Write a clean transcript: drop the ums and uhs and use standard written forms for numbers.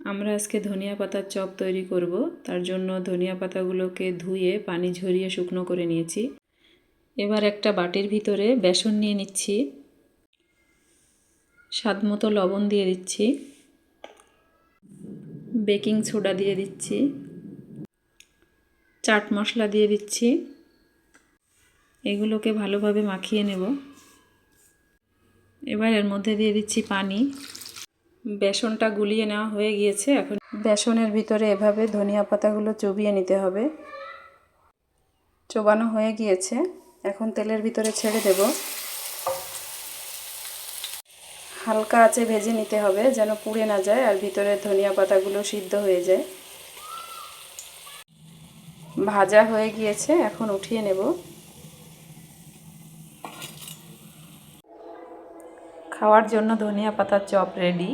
আমরা আজকে ধনিয়া পাতার চপ তৈরি করব। তার জন্য ধনিয়া পাতাগুলোকে ধুয়ে পানি ঝরিয়ে শুকনো করে নিয়েছি। এবার একটা বাটির ভিতরে বেসন নিয়ে নিচ্ছি, স্বাদমতো লবণ দিয়ে দিচ্ছি, বেকিং সোডা দিয়ে দিচ্ছি, চাট মশলা দিয়ে দিচ্ছি। এগুলোকে ভালোভাবে মাখিয়ে নেব। এবার এর মধ্যে দিয়ে দিচ্ছি পানি। বেসনটা গুলিয়ে নেওয়া হয়ে গিয়েছে। এখন বেসনের ভিতরে এভাবে ধনিয়া পাতাগুলো চুবিয়ে নিতে হবে। চোবানো হয়ে গিয়েছে, এখন তেলের ভিতরে ছেড়ে দেব। হালকা আঁচে ভেজে নিতে হবে যেন পুড়ে না যায় আর ভিতরে ধনিয়া পাতাগুলো সিদ্ধ হয়ে যায়। ভাজা হয়ে গিয়েছে, এখন উঠিয়ে নেব। খাওয়ার জন্য ধনিয়া পাতার চপ রেডি।